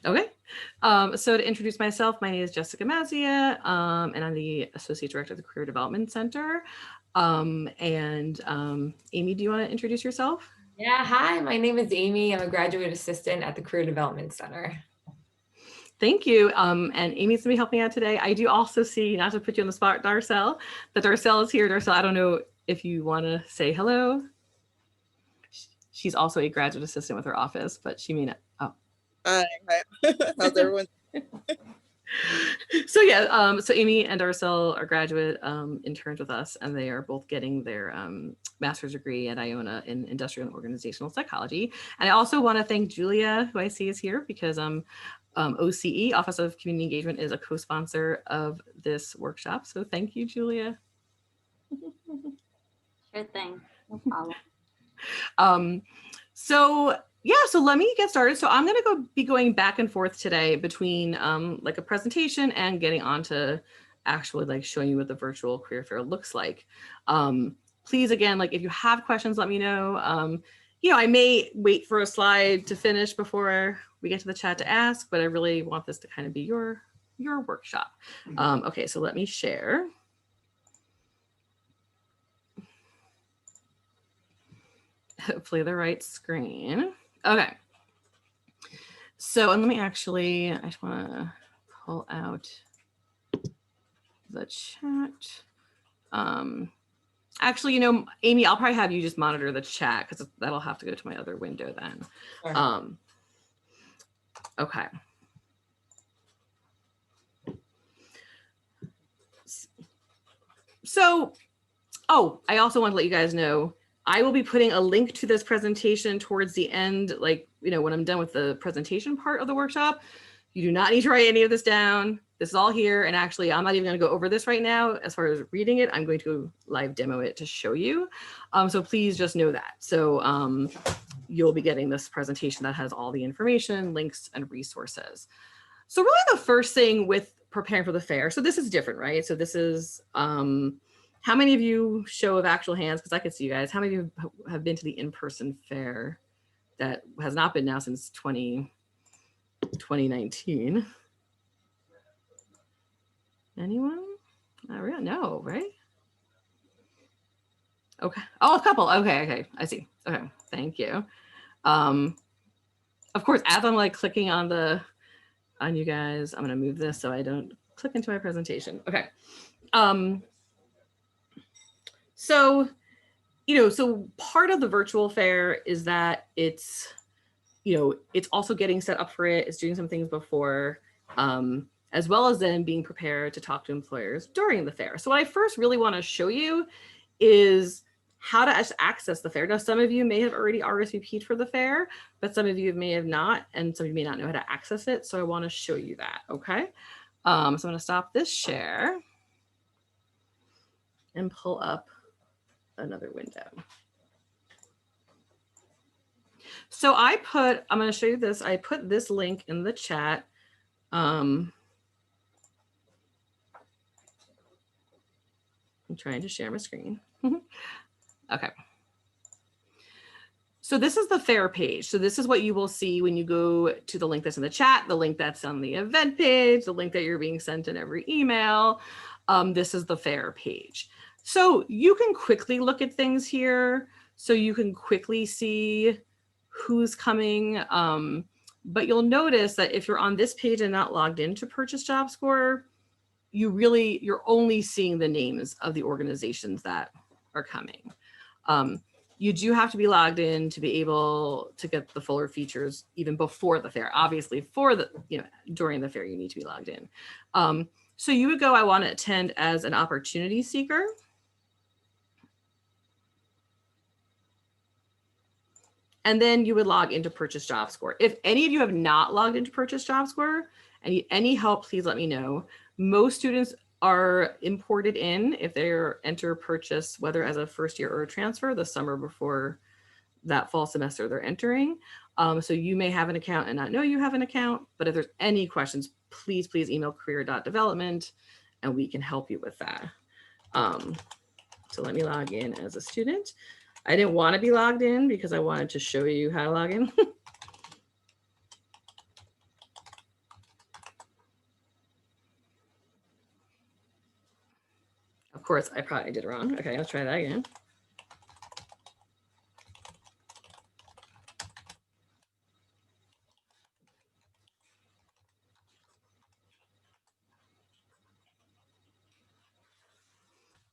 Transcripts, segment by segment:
Okay. So to introduce myself, my name is Jessica Mazia, and I'm the Associate Director of the Career Development Center. Amy, do you want to introduce yourself? Yeah, hi, my name is Amy. I'm a graduate assistant at the Career Development Center. Thank you. And Amy's gonna be helping out today. I do also see, not to put you on the spot, Darcel, that Darcel is here. Darcel, I don't know if you want to say hello. She's also a graduate assistant with her office, but she may not. Oh. Hi. How's everyone? So yeah, so Amy and Darcel are graduate interns with us, and they are both getting their master's degree at Iona in industrial and organizational psychology. And I also want to thank Julia, who I see is here, because OCE, Office of Community Engagement, is a co-sponsor of this workshop. So thank you, Julia. Sure thing, no problem. So let me get started. So I'm going to be going back and forth today between like a presentation and getting on to actually like showing you what the virtual career fair looks like. Please, again, like if you have questions, let me know. I may wait for a slide to finish before we get to the chat to ask, but I really want this to kind of be your workshop. Okay, so let me share. Hopefully the right screen. Okay. So, and let me actually, I just want to pull out the chat. Actually, Amy, I'll probably have you just monitor the chat because that'll have to go to my other window then. Sure. Okay. So, I also want to let you guys know, I will be putting a link to this presentation towards the end, like, when I'm done with the presentation part of the workshop. You do not need to write any of this down. This is all here. And actually, I'm not even going to go over this right now. As far as reading it, I'm going to live demo it to show you. So please just know that. So you'll be getting this presentation that has all the information, links, and resources. So really the first thing with preparing for the fair, so this is different, right? So this is, how many of you, show of actual hands, because I could see you guys, how many of you have been to the in-person fair that has not been now since 2019? Anyone? Not really, no, right? Okay. Oh, a couple. Okay. I see. Okay. Thank you. Of course, as I'm like clicking on you guys, I'm going to move this so I don't click into my presentation. Okay. So part of the virtual fair is that it's also getting set up for it. It's doing some things before, as well as then being prepared to talk to employers during the fair. So what I first really want to show you is how to access the fair. Now, some of you may have already RSVP'd for the fair, but some of you may have not, and some of you may not know how to access it. So I want to show you that, okay? So I'm going to stop this share and pull up another window. So I'm going to show you this. I put this link in the chat. I'm trying to share my screen. Okay. So this is the fair page. So this is what you will see when you go to the link that's in the chat, the link that's on the event page, the link that you're being sent in every email. This is the fair page. So you can quickly look at things here. So you can quickly see who's coming. But you'll notice that if you're on this page and not logged into Purchase Job Score, you're only seeing the names of the organizations that are coming. You do have to be logged in to be able to get the fuller features even before the fair. Obviously, during the fair, you need to be logged in. So you would go, I want to attend as an opportunity seeker. And then you would log into Purchase Job Score. If any of you have not logged into Purchase Job Score and need any help, please let me know. Most students are imported in if they enter purchase, whether as a first year or a transfer, the summer before that fall semester they're entering. So you may have an account and not know you have an account, but if there's any questions, please email career.development and we can help you with that. So let me log in as a student. I didn't want to be logged in because I wanted to show you how to log in. Of course, I probably did it wrong. Okay, let's try that again.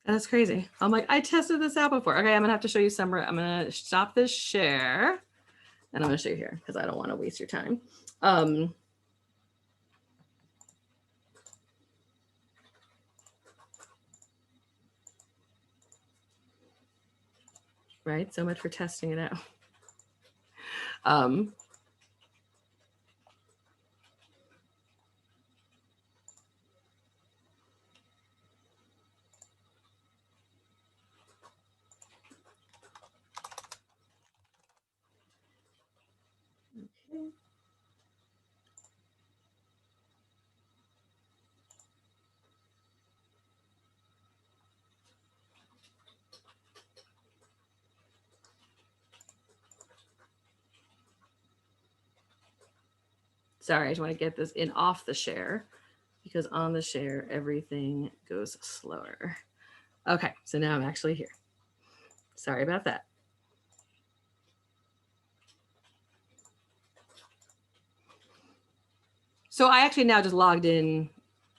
That's crazy. I'm like, I tested this out before. Okay, I'm gonna have to show you some. I'm gonna stop this share and I'm gonna show you here because I don't want to waste your time. Right, so much for testing it out. Okay. Sorry, I just want to get this in off the share because on the share, everything goes slower. Okay, so now I'm actually here. Sorry about that. So I actually now just logged in.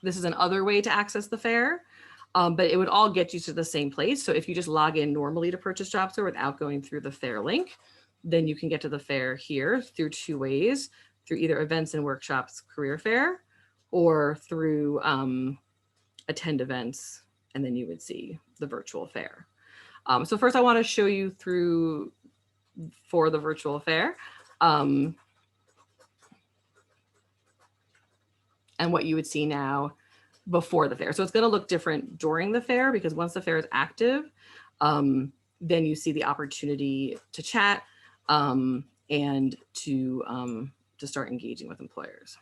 This is another way to access the fair, but it would all get you to the same place. So if you just log in normally to purchase JobServe without going through the fair link, then you can get to the fair here through two ways, through either events and workshops career fair or through attend events, and then you would see the virtual fair. So first I want to show you through for the virtual fair. And what you would see now before the fair. So it's going to look different during the fair because once the fair is active, then you see the opportunity to chat and to start engaging with employers.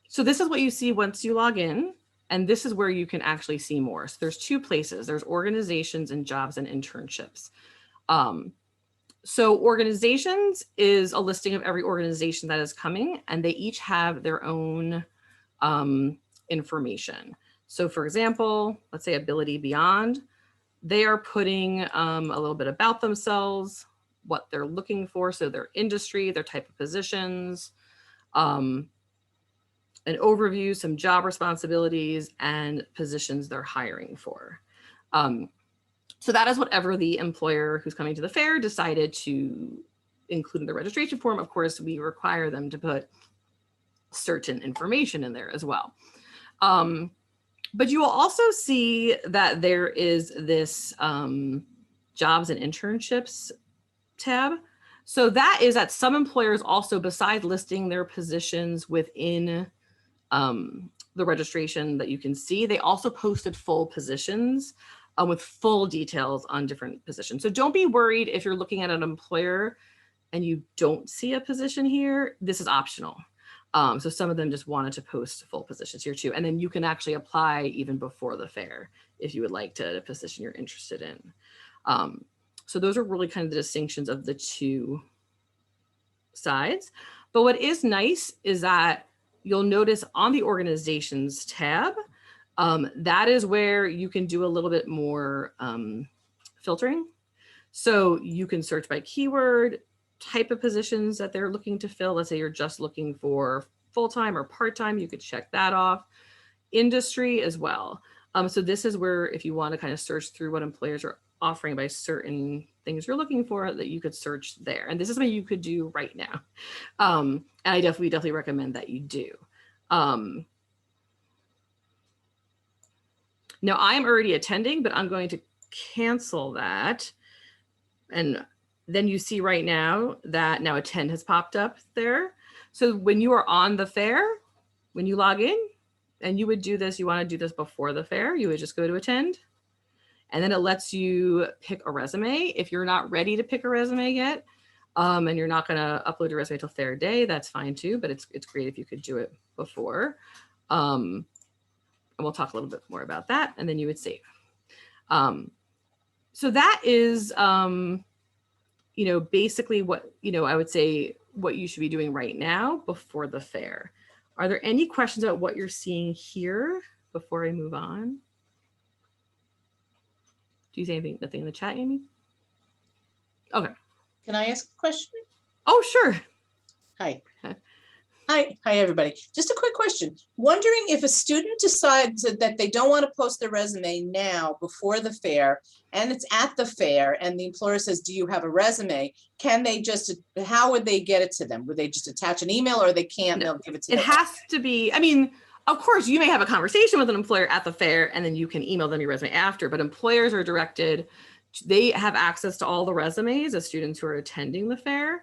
So this is what you see once you log in. And this is where you can actually see more. So there's two places. There's organizations and jobs and internships. So organizations is a listing of every organization that is coming, and they each have their own information. So for example, let's say Ability Beyond, they are putting a little bit about themselves, what they're looking for. So their industry, their type of positions, an overview, some job responsibilities and positions they're hiring for. So that is whatever the employer who's coming to the fair decided to include in the registration form. Of course, we require them to put certain information in there as well. But you will also see that there is this jobs and internships tab. So that is that some employers also, besides listing their positions within the registration that you can see, they also posted full positions with full details on different positions. So don't be worried if you're looking at an employer and you don't see a position here. This is optional. So some of them just wanted to post full positions here too. And then you can actually apply even before the fair if you would like to a position you're interested in. So those are really kind of the distinctions of the two sides. But what is nice is that you'll notice on the organizations tab, that is where you can do a little bit more filtering. So you can search by keyword, type of positions that they're looking to fill. Let's say you're just looking for full-time or part-time, you could check that off. Industry as well. So this is where if you want to kind of search through what employers are offering by certain things you're looking for, that you could search there. And this is what you could do right now. And I definitely recommend that you do. Now I am already attending, but I'm going to cancel that. And then you see right now that now attend has popped up there. So when you are on the fair, when you log in and you would do this, you want to do this before the fair, you would just go to attend. And then it lets you pick a resume. If you're not ready to pick a resume yet, and you're not going to upload your resume till fair day, that's fine too, but it's great if you could do it before. And we'll talk a little bit more about that, and then you would save. So that is basically what, I would say what you should be doing right now before the fair. Are there any questions about what you're seeing here before I move on? Do you say anything, nothing in the chat, Amy? Okay. Can I ask a question? Oh, sure. Hi. Okay. Hi, everybody. Just a quick question. Wondering if a student decides that they don't want to post their resume now before the fair, and it's at the fair, and the employer says, do you have a resume? Can they just, how would they get it to them? Would they just attach an email, or they can't, No, they'll give it to it them? has to be, I mean, of course, you may have a conversation with an employer at the fair and then you can email them your resume after, but employers are directed, they have access to all the resumes of students who are attending the fair.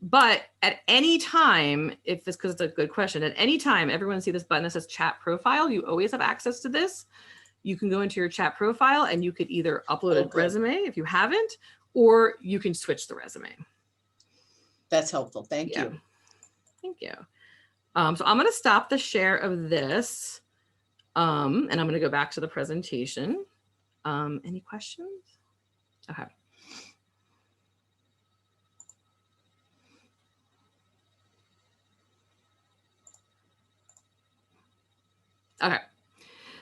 But at any time, if this, because it's a good question, at any time, everyone see this button that says chat profile, you always have access to this. You can go into your chat profile and you could either upload a resume if you haven't, or you can switch the resume. That's helpful. Thank you. Thank you. So I'm going to stop the share of this and I'm going to go back to the presentation. Any questions? Okay. Okay.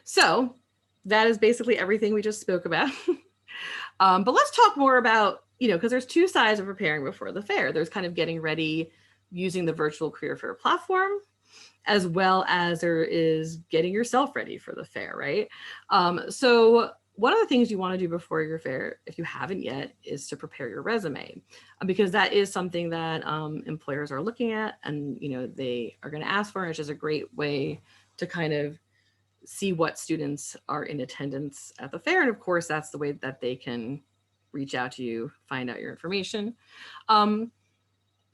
So that is basically everything we just spoke about. But let's talk more about, because there's two sides of preparing before the fair. There's kind of getting ready using the virtual career fair platform, as well as there is getting yourself ready for the fair, right? So one of the things you want to do before your fair, if you haven't yet, is to prepare your resume, because that is something that employers are looking at and they are going to ask for, which is a great way to kind of see what students are in attendance at the fair. And of course, that's the way that they can reach out to you, find out your information.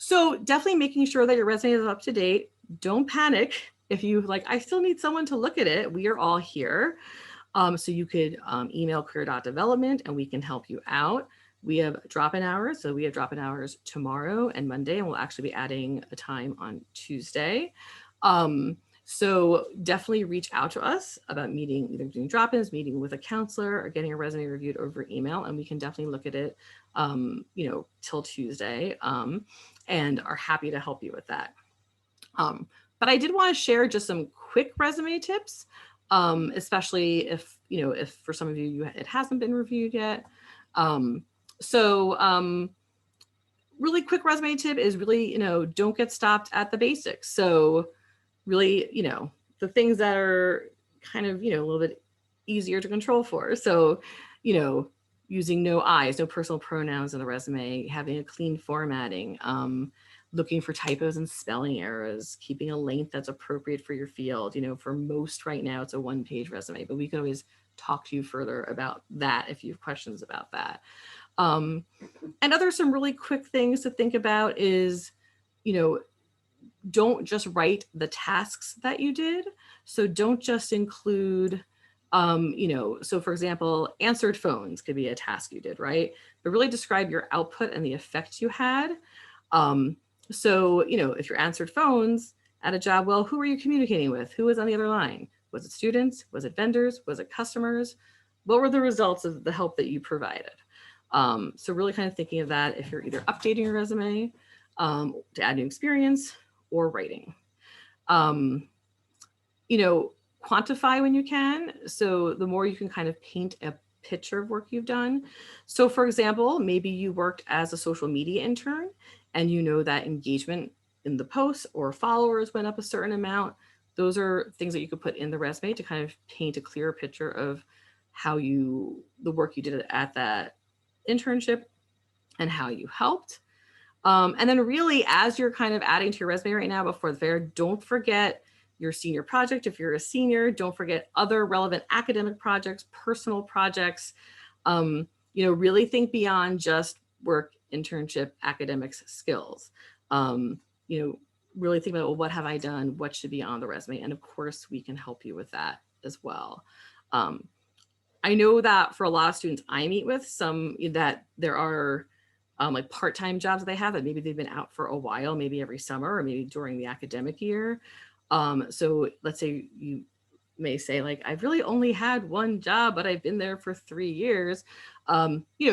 So definitely making sure that your resume is up to date. Don't panic if you I still need someone to look at it. We are all here. So you could email career.development and we can help you out. We have drop-in hours. So we have drop-in hours tomorrow and Monday, and we'll actually be adding a time on Tuesday. So definitely reach out to us about meeting, either doing drop-ins, meeting with a counselor, or getting a resume reviewed over email, and we can definitely look at it, till Tuesday, and are happy to help you with that. But I did want to share just some quick resume tips, especially if for some of you, it hasn't been reviewed yet. Really quick resume tip is really, don't get stopped at the basics. So really, the things that are kind of, a little bit easier to control for. So, using no I's, no personal pronouns in the resume, having a clean formatting, looking for typos and spelling errors, keeping a length that's appropriate for your field. For most right now, it's a one-page resume, but we could always talk to you further about that if you have questions about that. And some really quick things to think about is, don't just write the tasks that you did. So don't just include, so for example, answered phones could be a task you did, right? But really describe your output and the effect you had. So, if you answered phones at a job, well, who were you communicating with? Who was on the other line? Was it students? Was it vendors? Was it customers? What were the results of the help that you provided? So really kind of thinking of that if you're either updating your resume to add new experience or writing. Quantify when you can. So the more you can kind of paint a picture of work you've done. So for example, maybe you worked as a social media intern and that engagement in the posts or followers went up a certain amount. Those are things that you could put in the resume to kind of paint a clearer picture of how the work you did at that internship and how you helped. And then really, as you're kind of adding to your resume right now before the fair, don't forget your senior project. If you're a senior, don't forget other relevant academic projects, personal projects. Really think beyond just work, internship, academics, skills. Really think about, well, what have I done? What should be on the resume? And of course, we can help you with that as well. I know that for a lot of students I meet with, that there are part-time jobs they have that maybe they've been out for a while, maybe every summer or maybe during the academic year. So let's say you may say like, I've really only had one job, but I've been there for 3 years.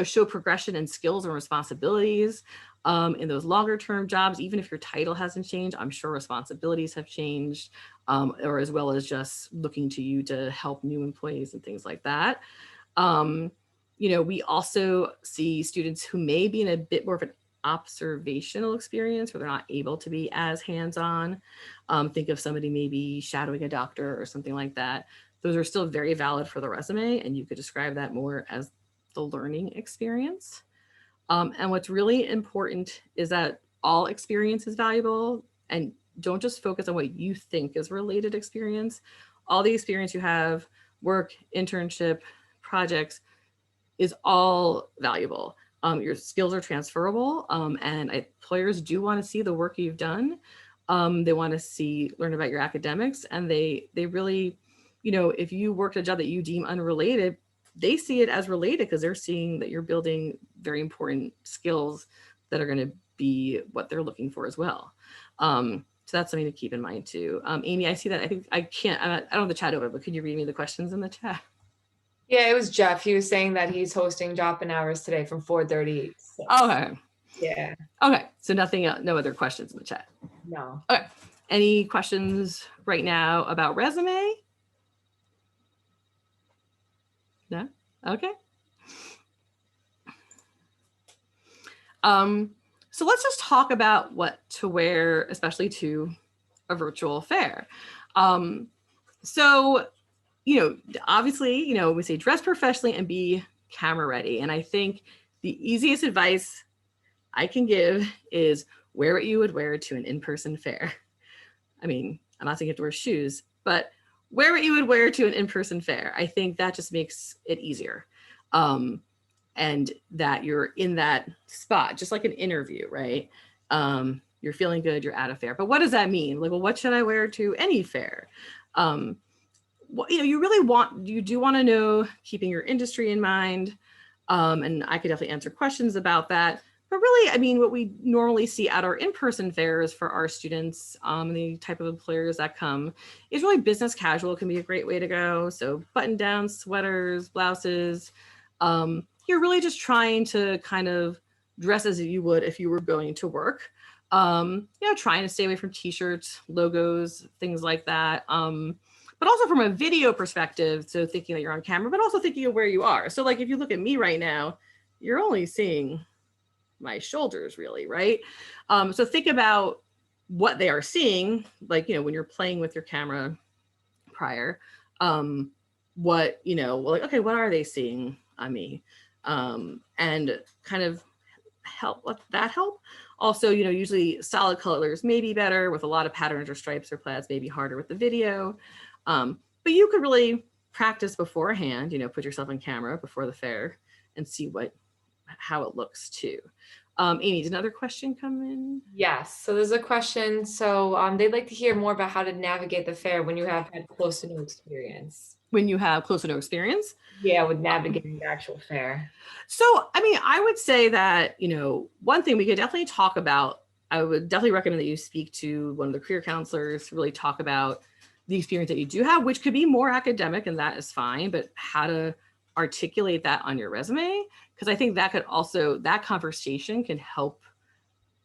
Show progression in skills and responsibilities in those longer term jobs. Even if your title hasn't changed, I'm sure responsibilities have changed, or as well as just looking to you to help new employees and things like that. We also see students who may be in a bit more of an observational experience where they're not able to be as hands-on. Think of somebody maybe shadowing a doctor or something like that. Those are still very valid for the resume, and you could describe that more as the learning experience. And what's really important is that all experience is valuable, and don't just focus on what you think is related experience. All the experience you have, work, internship, projects, is all valuable. Your skills are transferable, and employers do want to see the work you've done. They want to learn about your academics, and they really, if you worked a job that you deem unrelated, they see it as related because they're seeing that you're building very important skills that are going to be what they're looking for as well. So that's something to keep in mind too. Amy, I see that. I think I don't have the chat over, but could you read me the questions in the chat? Yeah, it was Jeff. He was saying that he's hosting drop-in hours today from 4:30. Okay. Yeah. Okay. So nothing, no other questions in the chat. No. Okay. Any questions right now about resume? No? Okay. So let's just talk about what to wear, especially to a virtual fair. So, obviously, we say dress professionally and be camera ready. And I think the easiest advice I can give is wear what you would wear to an in-person fair. I mean, I'm not saying you have to wear shoes, but wear what you would wear to an in-person fair. I think that just makes it easier. And that you're in that spot, just like an interview, right? You're feeling good, you're at a fair. But what does that mean? Like, well, what should I wear to any fair? You do want to know, keeping your industry in mind. And I could definitely answer questions about that. But really, I mean, what we normally see at our in-person fairs for our students, the type of employers that come, is really business casual can be a great way to go. So button down sweaters, blouses. You're really just trying to kind of dress as you would if you were going to work. Trying to stay away from t-shirts, logos, things like that. But also from a video perspective, so thinking that you're on camera, but also thinking of where you are. So like if you look at me right now, you're only seeing my shoulders really, right? So think about what they are seeing, like, when you're playing with your camera prior, okay, what are they seeing on me? And kind of let that help. Also, usually solid colors may be better with a lot of patterns or stripes or plaids, may be harder with the video. But you could really practice beforehand, put yourself on camera before the fair and see how it looks too. Amy, did another question come in? Yes. So there's a question. So they'd like to hear more about how to navigate the fair when you have had close to no experience. When you have close to no experience? Yeah, with navigating the actual fair. So, I mean, I would say that, one thing we could definitely talk about, I would definitely recommend that you speak to one of the career counselors to really talk about the experience that you do have, which could be more academic, and that is fine, but how to articulate that on your resume, because I think that conversation can help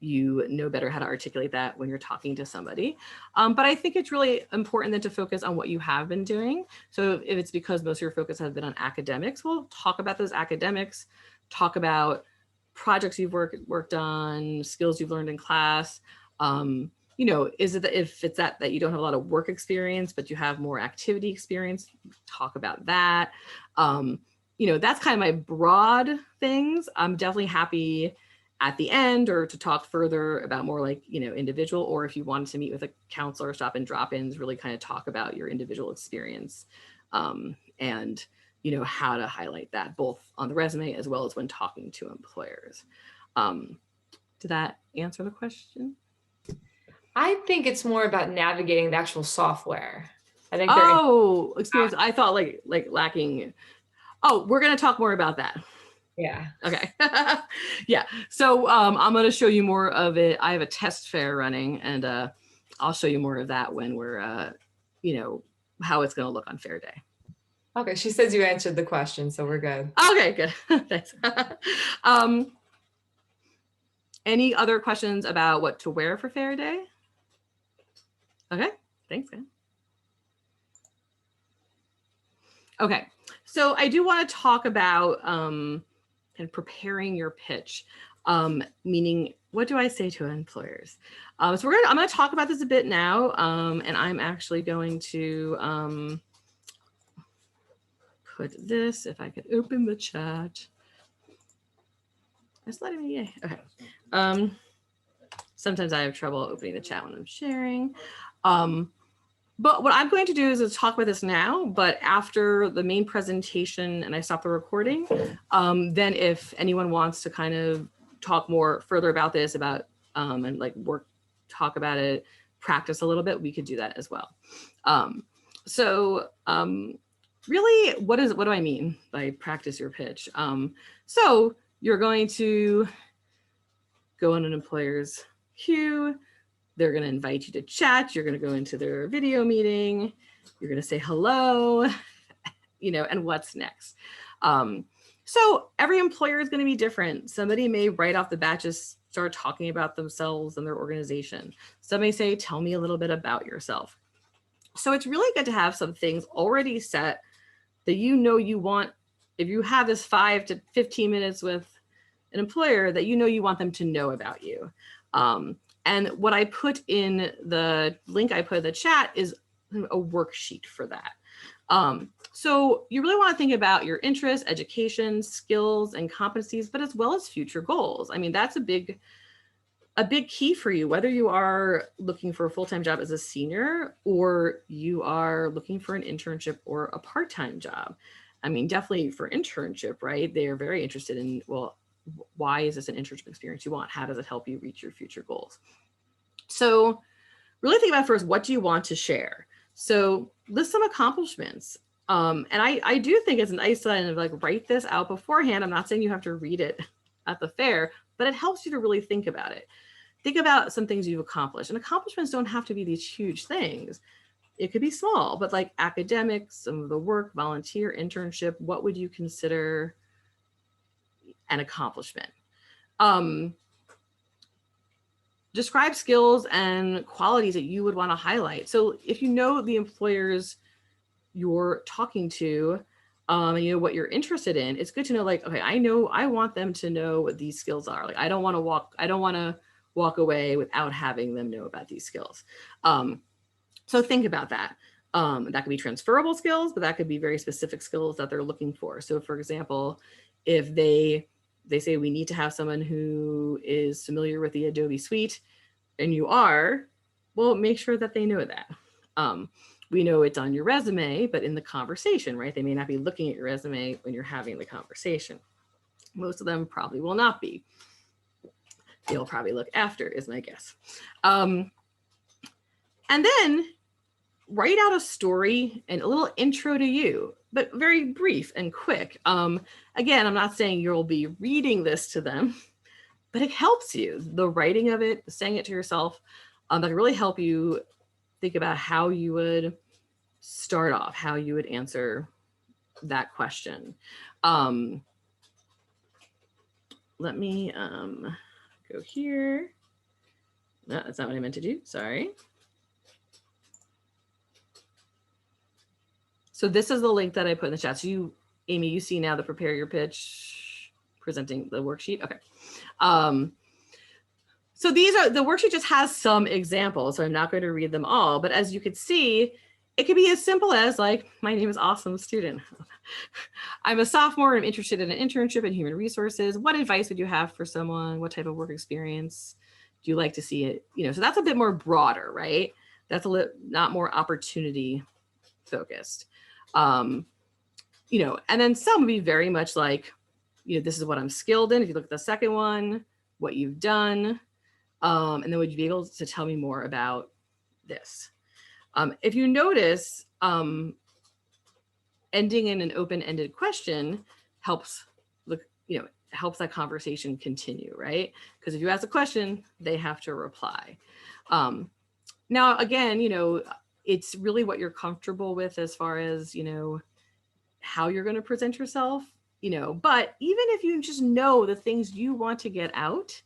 you know better how to articulate that when you're talking to somebody. But I think it's really important then to focus on what you have been doing. So if it's because most of your focus has been on academics, well, talk about those academics, talk about projects you've worked on, skills you've learned in class. Is it if it's that you don't have a lot of work experience, but you have more activity experience, talk about that. That's kind of my broad things. I'm definitely happy at the end or to talk further about more like, individual, or if you wanted to meet with a counselor, stop and drop-ins, really kind of talk about your individual experience and, how to highlight that both on the resume as well as when talking to employers. Did that answer the question? I think it's more about navigating the actual software. I think experience. I thought like lacking. Oh, we're going to talk more about that. Yeah. Okay. Yeah. So I'm going to show you more of it. I have a test fair running, and I'll show you more of that when we're, how it's going to look on fair day. Okay, she says you answered the question, so we're good. Okay, good. Thanks. Any other questions about what to wear for fair day? Okay, thanks, guys. Okay, so I do want to talk about kind of preparing your pitch, meaning what do I say to employers? So I'm going to talk about this a bit now, and I'm actually going to put this, if I could open the chat. It's letting me, yeah, okay. Sometimes I have trouble opening the chat when I'm sharing. But what I'm going to do is talk about this now, but after the main presentation and I stop the recording, then if anyone wants to kind of talk more further about this, and like talk about it, practice a little bit, we could do that as well. Really, what do I mean by practice your pitch? So you're going to go on an employer's queue. They're going to invite you to chat. You're going to go into their video meeting. You're going to say hello, and what's next. So every employer is going to be different. Somebody may right off the bat just start talking about themselves and their organization. Some may say, tell me a little bit about yourself. So it's really good to have some things already set that you want. If you have this 5 to 15 minutes with an employer that you want them to know about you. And what I put in the link I put in the chat is a worksheet for that. So you really want to think about your interests, education, skills, and competencies, but as well as future goals. I mean, that's a big key for you, whether you are looking for a full-time job as a senior or you are looking for an internship or a part-time job. I mean, definitely for internship, right? They are very interested in, well, why is this an internship experience you want? How does it help you reach your future goals? So really think about first, what do you want to share? So list some accomplishments. And I do think it's nice to like write this out beforehand. I'm not saying you have to read it at the fair, but it helps you to really think about it. Think about some things you've accomplished, and accomplishments don't have to be these huge things. It could be small, but like academics, some of the work, volunteer, internship, what would you consider an accomplishment? Describe skills and qualities that you would want to highlight. So if you know the employers you're talking to, and you know what you're interested in, it's good to know, like, okay, I want them to know what these skills are. Like, I don't want to walk away without having them know about these skills. So think about that. That could be transferable skills, but that could be very specific skills that they're looking for. So for example, if they say we need to have someone who is familiar with the Adobe Suite, and you are, well, make sure that they know that. We know it's on your resume, but in the conversation, right? They may not be looking at your resume when you're having the conversation. Most of them probably will not be. They'll probably look after, is my guess. And then write out a story and a little intro to you, but very brief and quick. Again, I'm not saying you'll be reading this to them, but it helps you. The writing of it, saying it to yourself, that can really help you think about how you would start off, how you would answer that question. Let me go here. No, that's not what I meant to do, sorry. So this is the link that I put in the chat. So you, Amy, you see now the prepare your pitch, presenting the worksheet, okay. So these are, the worksheet just has some examples, so I'm not going to read them all, but as you could see, it could be as simple as like, my name is Awesome Student. I'm a sophomore, I'm interested in an internship in human resources. What advice would you have for someone? What type of work experience do you like to see it? So that's a bit more broader, right? That's a not more opportunity focused. And then some would be very much like, this is what I'm skilled in. If you look at the second one, what you've done, and then would you be able to tell me more about this? If you notice, ending in an open-ended question helps helps that conversation continue, right? Because if you ask a question, they have to reply. Now, again, it's really what you're comfortable with as far as, you know, how you're going to present yourself, you know, but even if you just know the things you want to get out,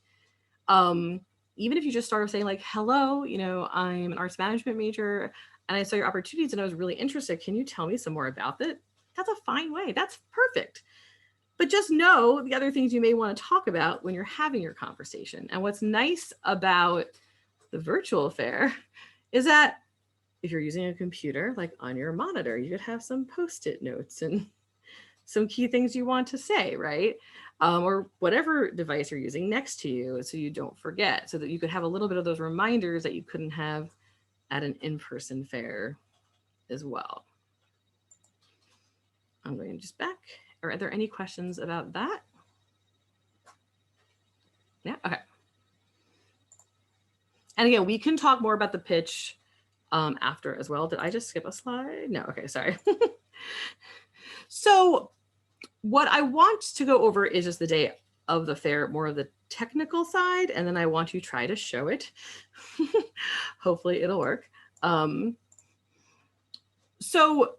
even if you just start saying like, hello, you know, I'm an arts management major and I saw your opportunities and I was really interested. Can you tell me some more about that? That's a fine way. That's perfect. But just know the other things you may want to talk about when you're having your conversation. And what's nice about the virtual fair is that if you're using a computer, like on your monitor, you could have some Post-it notes and some key things you want to say, right? Or whatever device you're using next to you so you don't forget, so that you could have a little bit of those reminders that you couldn't have at an in-person fair as well. I'm going just back. Are there any questions about that? Yeah, okay. And again, we can talk more about the pitch after as well. Did I just skip a slide? No, okay, sorry. So what I want to go over is just the day of the fair, more of the technical side, and then I want to try to show it. Hopefully it'll work. So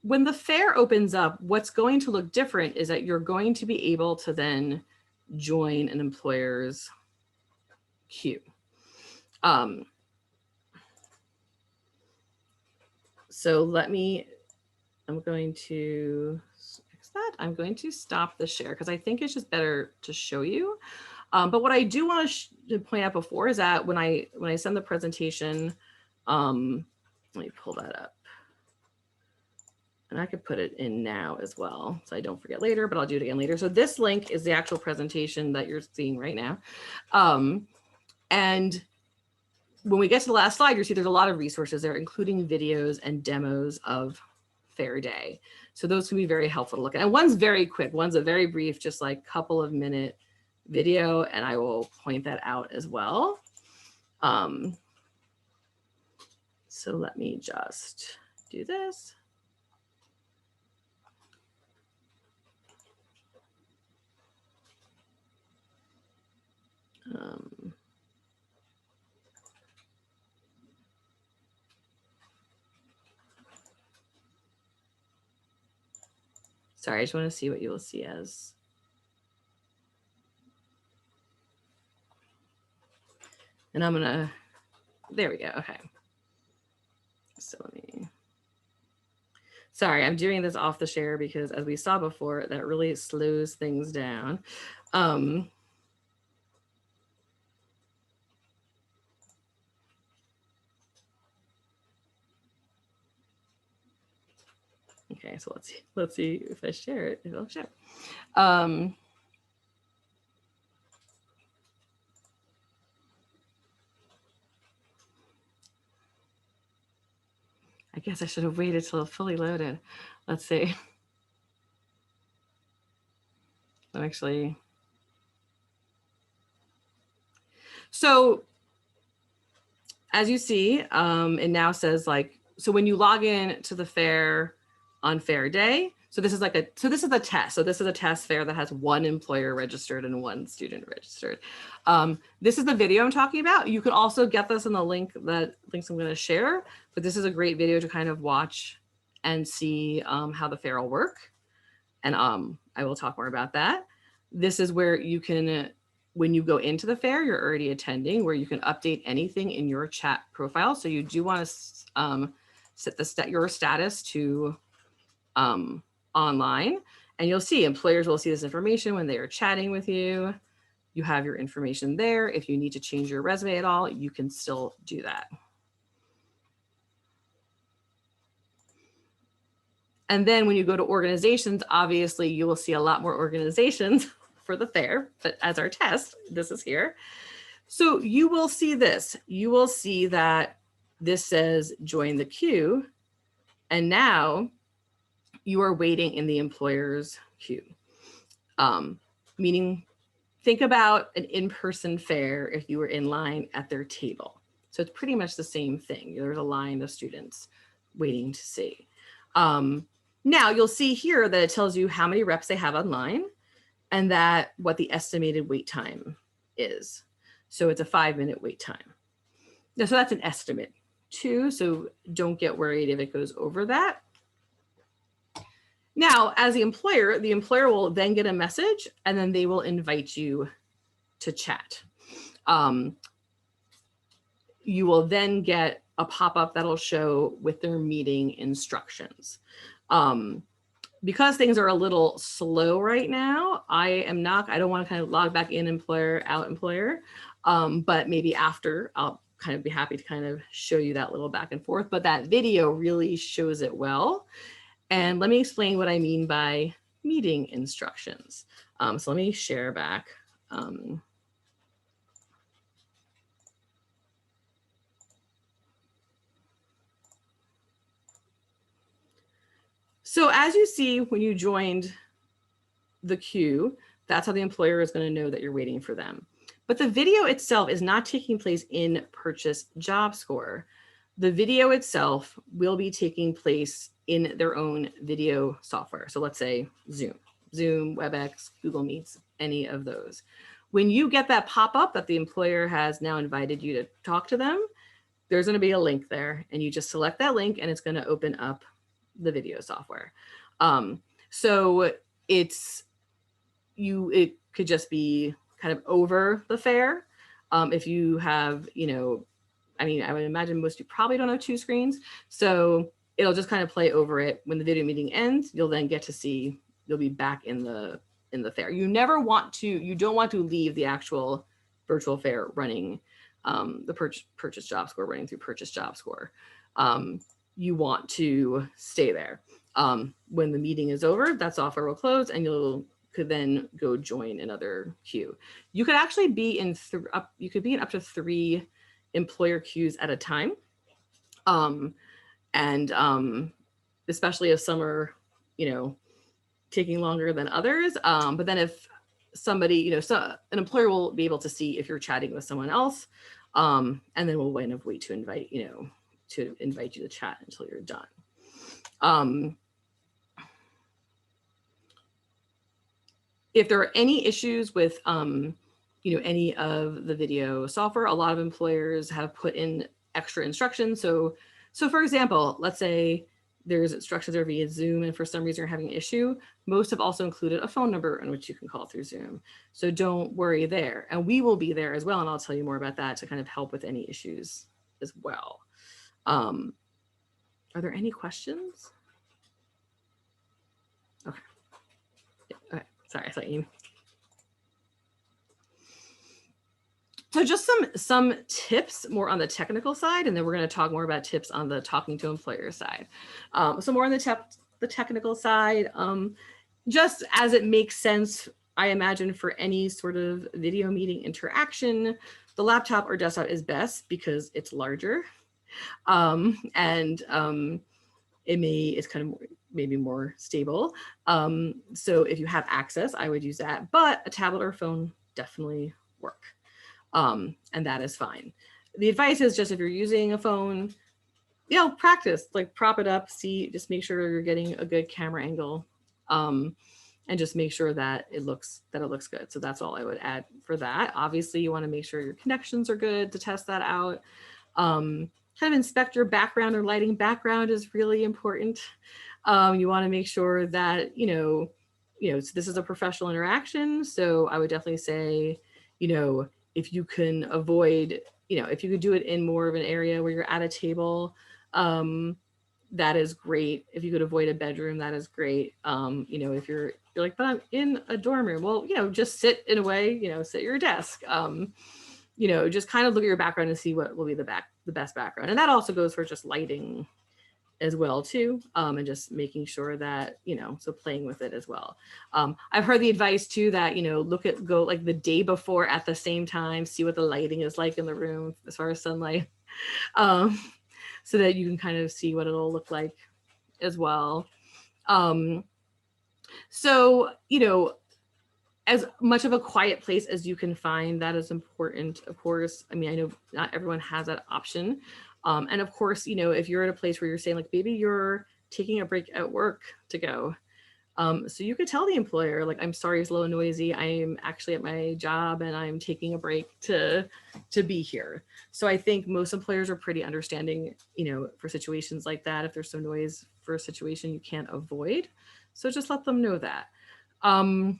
when the fair opens up, what's going to look different is that you're going to be able to then join an employer's queue. So I'm going to fix that. I'm going to stop the share because I think it's just better to show you. But what I do want to point out before is that when I send the presentation, let me pull that up. And I could put it in now as well, so I don't forget later, but I'll do it again later. So this link is the actual presentation that you're seeing right now. And when we get to the last slide, you'll see there's a lot of resources there, including videos and demos of Fair Day. So those can be very helpful to look at. And one's very quick, one's a very brief, just like couple of minute video, and I will point that out as well. So let me just do this. Sorry, I just want to see what you will see as. And I'm gonna, there we go, okay. So let me, sorry, I'm doing this off the share because as we saw before, that really slows things down. Okay, so let's see if I share it, if it'll show. I guess I should have waited till it's fully loaded. Let's see. Actually, so as you see, it now says like, so when you log in to the fair on Fair Day, so this is like a, so this is a test. So this is a test fair that has one employer registered and one student registered. This is the video I'm talking about. You can also get this in the links I'm going to share, but this is a great video to kind of watch and see how the fair will work. And I will talk more about that. This is where you can, when you go into the fair, you're already attending, where you can update anything in your chat profile. So you do want to set your status to online, and you'll see employers will see this information when they are chatting with you. You have your information there. If you need to change your resume at all, you can still do that. And then when you go to organizations, obviously you will see a lot more organizations for the fair, but as our test, this is here. So you will see this. You will see that this says join the queue, and now you are waiting in the employer's queue. Meaning, think about an in-person fair if you were in line at their table. So it's pretty much the same thing. There's a line of students waiting to see. Now you'll see here that it tells you how many reps they have online and that what the estimated wait time is. So it's a 5-minute wait time. Now, so that's an estimate, too. So don't get worried if it goes over that. Now, as the employer will then get a message and then they will invite you to chat. You will then get a pop-up that'll show with their meeting instructions. Because things are a little slow right now, I don't want to kind of log back in employer, out employer, but maybe after I'll kind of be happy to kind of show you that little back and forth, but that video really shows it well. And let me explain what I mean by meeting instructions. So let me share back. So as you see, when you joined the queue, that's how the employer is going to know that you're waiting for them. But the video itself is not taking place in Purchase Job Score. The video itself will be taking place in their own video software. So let's say Zoom, WebEx, Google Meets, any of those. When you get that pop-up that the employer has now invited you to talk to them, there's going to be a link there, and you just select that link and it's going to open up the video software. So it could just be kind of over the fair. If you have, I would imagine most of you probably don't have two screens. So it'll just kind of play over it. When the video meeting ends, you'll then get to see, you'll be back in the fair. You don't want to leave the actual virtual fair running, the purchase job score running through Purchase Job Score. You want to stay there. When the meeting is over, that software will close and could then go join another queue. You could actually be in up to 3 employer queues at a time. Especially if some are, taking longer than others. But then if somebody, an employer will be able to see if you're chatting with someone else, and then we'll wait to invite, to invite you to chat until you're done. If there are any issues with, any of the video software, a lot of employers have put in extra instructions. So for example, let's say there's instructions there via Zoom and for some reason you're having an issue, most have also included a phone number in which you can call through Zoom. So don't worry there. And we will be there as well. And I'll tell you more about that to kind of help with any issues as well. Are there any questions? Okay. Okay. Sorry, I thought you. So just some tips more on the technical side, and then we're going to talk more about tips on the talking to employer side. So more on the technical side, just as it makes sense, I imagine for any sort of video meeting interaction, the laptop or desktop is best because it's larger. It's kind of maybe more stable. So if you have access, I would use that, but a tablet or phone definitely work. And that is fine. The advice is just if you're using a phone, practice, like prop it up, just make sure you're getting a good camera angle, and just make sure that it looks good. So that's all I would add for that. Obviously you want to make sure your connections are good to test that out. Kind of inspect your background or lighting. Background is really important. You want to make sure that, so this is a professional interaction. So I would definitely say, if you can avoid, if you could do it in more of an area where you're at a table, that is great. If you could avoid a bedroom, that is great. If you're like, but I'm in a dorm room, well, just sit in a way, sit at your desk. Just kind of look at your background and see what will be the best background. And that also goes for just lighting as well too, and just making sure that, so playing with it as well. I've heard the advice too that, go like the day before at the same time, see what the lighting is like in the room as far as sunlight, so that you can kind of see what it'll look like as well. So, as much of a quiet place as you can find, that is important, of course. I know not everyone has that option. And of course, if you're at a place where you're saying like, maybe you're taking a break at work to go, So you could tell the employer, like, I'm sorry it's low and noisy. I'm actually at my job and I'm taking a break to be here. So I think most employers are pretty understanding, you know, for situations like that, if there's some noise for a situation you can't avoid. So just let them know that. You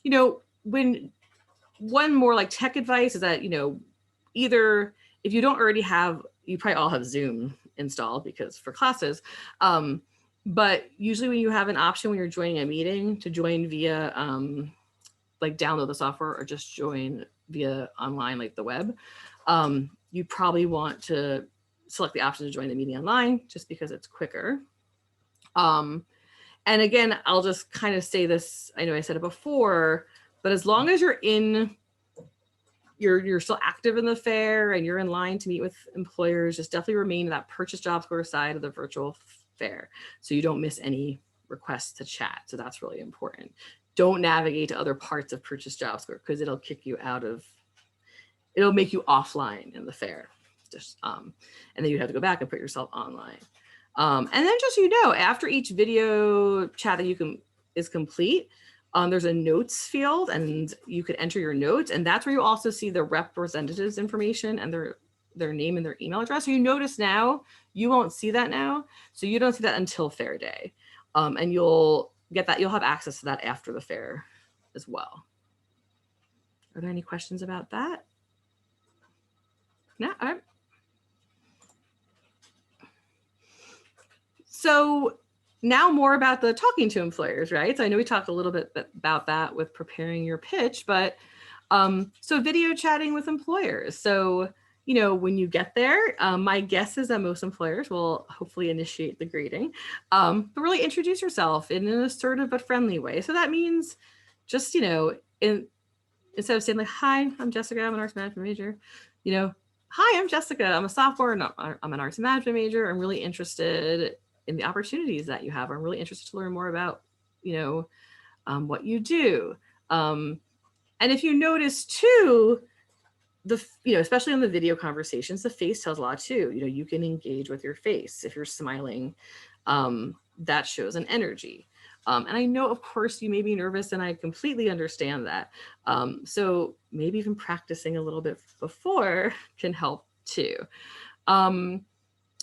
know, when one more like tech advice is that, you know, either if you don't already have, you probably all have Zoom installed because for classes, but usually when you have an option when you're joining a meeting to join via like download the software or just join via online, like the web, you probably want to select the option to join the meeting online just because it's quicker. And again, I'll just kind of say this, I know I said it before, but as long as you're in, you're still active in the fair and you're in line to meet with employers, just definitely remain in that purchase job score side of the virtual fair so you don't miss any requests to chat. So that's really important. Don't navigate to other parts of purchase job score because it'll kick you out of, it'll make you offline in the fair. Just, and then you have to go back and put yourself online. And then just, you know, after each video chat that you can is complete, there's a notes field and you could enter your notes, and that's where you also see the representatives information and their name and their email address. So you notice now, you won't see that now. So you don't see that until fair day. And you'll get that, you'll have access to that after the fair as well. Are there any questions about that? No, all right. So now more about the talking to employers, right? So I know we talked a little bit about that with preparing your pitch, but so video chatting with employers. So, you know, when you get there, my guess is that most employers will hopefully initiate the greeting, but really introduce yourself in an assertive but friendly way. So that means just, you know, instead of saying like, hi, I'm Jessica, I'm an arts management major, you know, hi, I'm Jessica, I'm a sophomore, and I'm an arts management major. I'm really interested in the opportunities that you have. I'm really interested to learn more about, you know, what you do. And if you notice too, you know, especially in the video conversations, the face tells a lot too. You know, you can engage with your face. If you're smiling, that shows an energy. And I know, of course, you may be nervous, and I completely understand that. So maybe even practicing a little bit before can help too.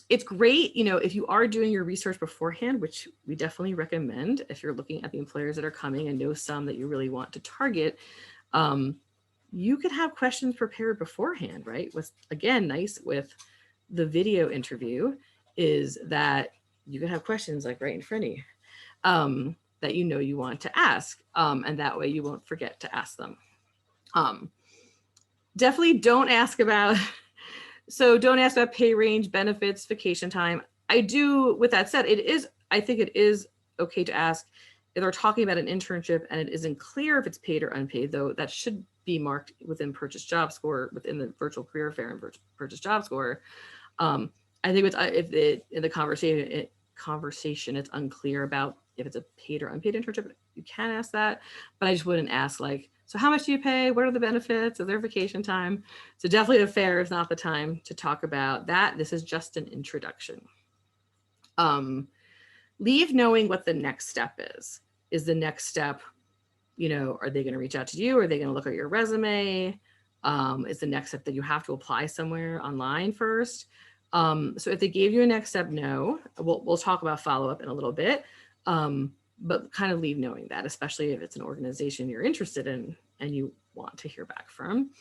It's great, you know, if you are doing your research beforehand, which we definitely recommend if you're looking at the employers that are coming and know some that you really want to target, you could have questions prepared beforehand, right? What's, again, nice with the video interview is that you could have questions like right in front of you that you know you want to ask, and that way you won't forget to ask them. Definitely don't ask about So don't ask about pay range, benefits, vacation time. I do, with that said, I think it is okay to ask if they're talking about an internship and it isn't clear if it's paid or unpaid, though that should be marked within purchase job score, within the virtual career fair and purchase job score. I think in the conversation, it's unclear about if it's a paid or unpaid internship, you can ask that, but I just wouldn't ask like, so how much do you pay? What are the benefits? Is there vacation time? So definitely the fair is not the time to talk about that. This is just an introduction. Leave knowing what the next step is. Is the next step, you know, are they going to reach out to you? Are they going to look at your resume? Is the next step that you have to apply somewhere online first? So if they gave you a next step, no, we'll talk about follow-up in a little bit. But kind of leave knowing that, especially if it's an organization you're interested in and you want to hear back from.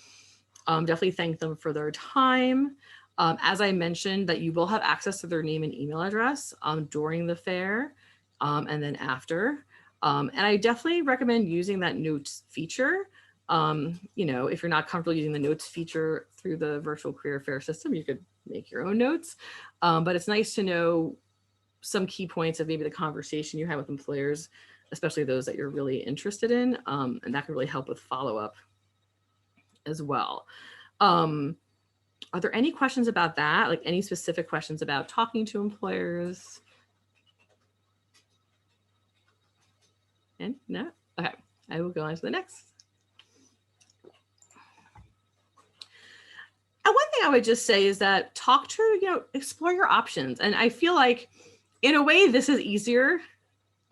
Definitely thank them for their time. As I mentioned, that you will have access to their name and email address during the fair and then after. And I definitely recommend using that notes feature. You know, if you're not comfortable using the notes feature through the virtual career fair system, you could make your own notes. But it's nice to know some key points of maybe the conversation you had with employers, especially those that you're really interested in. And that can really help with follow-up as well. Are there any questions about that? Like any specific questions about talking to employers? And no? Okay, I will go on to the next. And one thing I would just say is that talk to, you know, explore your options. And I feel like in a way, this is easier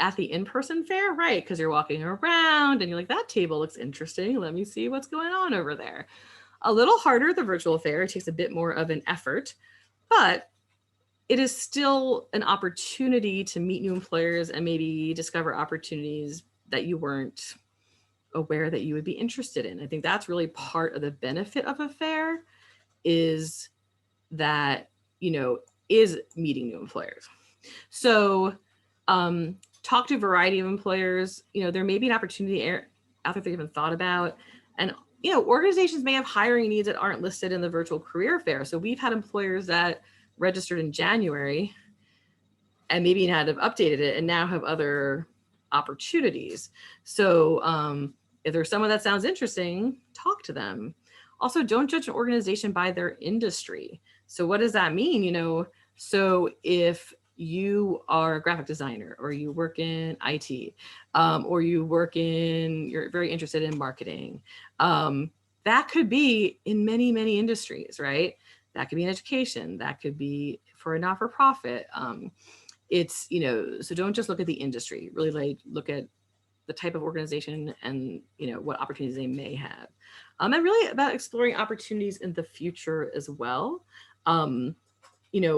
at the in-person fair, right? Because you're walking around and you're like, that table looks interesting. Let me see what's going on over there. A little harder at the virtual fair. It takes a bit more of an effort, but it is still an opportunity to meet new employers and maybe discover opportunities that you weren't aware that you would be interested in. I think that's really part of the benefit of a fair, is that, is meeting new employers. So talk to a variety of employers. There may be an opportunity out there that you haven't thought about. And, organizations may have hiring needs that aren't listed in the virtual career fair. So we've had employers that registered in January and maybe not have updated it and now have other opportunities. So if there's someone that sounds interesting, talk to them. Also, don't judge an organization by their industry. So what does that mean? So if you are a graphic designer, or you work in IT, or you're very interested in marketing, that could be in many, many industries, right? That could be in education, that could be for a not-for-profit. So don't just look at the industry, really look at the type of organization and what opportunities they may have. And really about exploring opportunities in the future as well.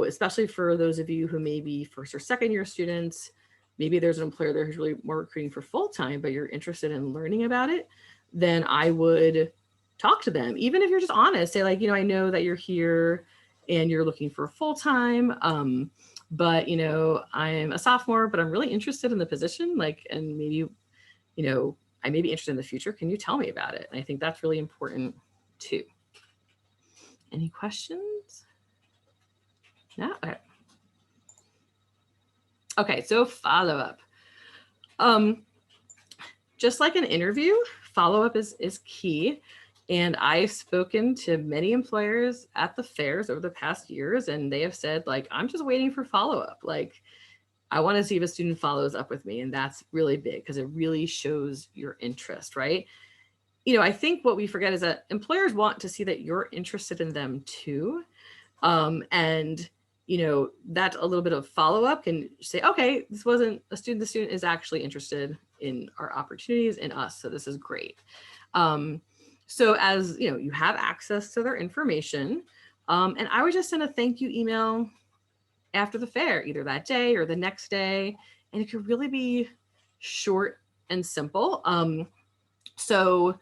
Especially for those of you who may be first or second year students, maybe there's an employer there who's really more recruiting for full-time, but you're interested in learning about it, then I would talk to them. Even if you're just honest, say like, I know that you're here and you're looking for full-time, but I'm a sophomore, but I'm really interested in the position, and maybe, I may be interested in the future. Can you tell me about it? And I think that's really important too. Any questions? No? Okay, so follow-up. Just like an interview, follow-up is key. And I've spoken to many employers at the fairs over the past years, and they have said, I'm just waiting for follow-up. I want to see if a student follows up with me. And that's really big because it really shows your interest, right? I think what we forget is that employers want to see that you're interested in them too. And that a little bit of follow-up can say, okay, this wasn't a student, the student is actually interested in our opportunities, in us. So this is great. So as you have access to their information, and I would just send a thank you email after the fair, either that day or the next day. And it could really be short and simple. So,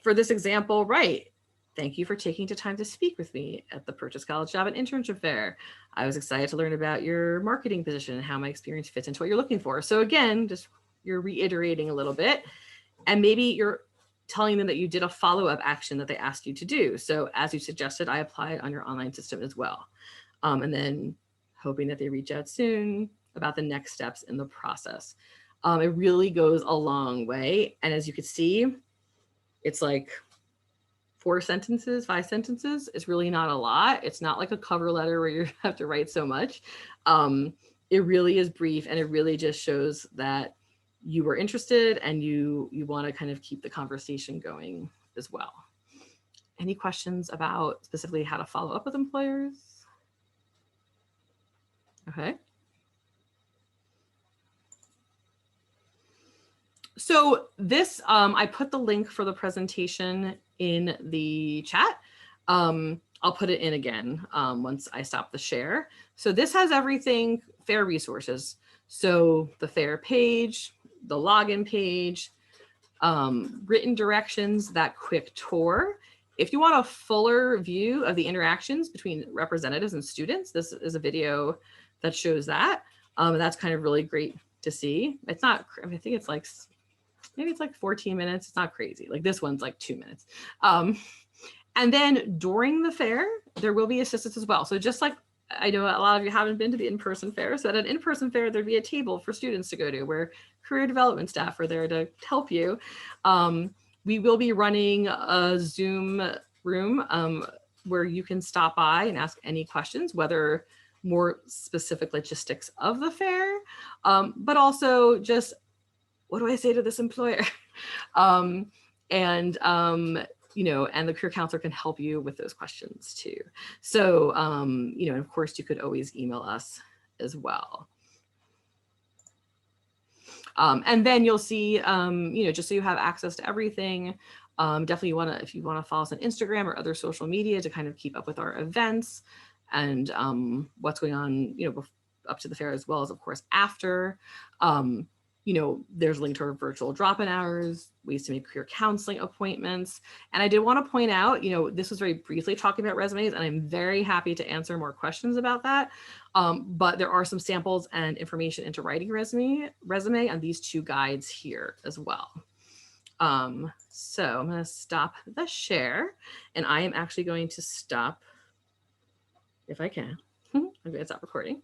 for this example, right. Thank you for taking the time to speak with me at the Purchase College Job and Internship Fair. I was excited to learn about your marketing position and how my experience fits into what you're looking for. So again, just you're reiterating a little bit, and maybe you're telling them that you did a follow-up action that they asked you to do. So as you suggested, I applied on your online system as well. And then hoping that they reach out soon about the next steps in the process. It really goes a long way. And as you can see, it's like 4 sentences, 5 sentences. It's really not a lot. It's not like a cover letter where you have to write so much. It really is brief, and it really just shows that you were interested and you want to kind of keep the conversation going as well. Any questions about specifically how to follow up with employers? Okay. So this, I put the link for the presentation in the chat. I'll put it in again once I stop the share. So this has everything, fair resources. So the fair page, the login page, written directions, that quick tour. If you want a fuller view of the interactions between representatives and students, this is a video that shows that. That's kind of really great to see. It's not, I think it's like, maybe it's like 14 minutes. It's not crazy. Like this one's like 2 minutes. And then during the fair, there will be assistance as well. So just like, I know a lot of you haven't been to the in-person fair. So at an in-person fair, there'd be a table for students to go to where career development staff are there to help you. We will be running a Zoom room where you can stop by and ask any questions, whether more specific logistics of the fair, but also just, what do I say to this employer? And the career counselor can help you with those questions too. So, and of course you could always email us as well. And then you'll see, just so you have access to everything, definitely if you want to follow us on Instagram or other social media to kind of keep up with our events and what's going on, up to the fair, as well as, of course, after. There's a link to our virtual drop-in hours, ways to make career counseling appointments. And I did want to point out, this was very briefly talking about resumes, and I'm very happy to answer more questions about that. But there are some samples and information into writing resume on these 2 guides here as well. So I'm going to stop the share, and I am actually going to stop, if I can, I'm going to stop recording.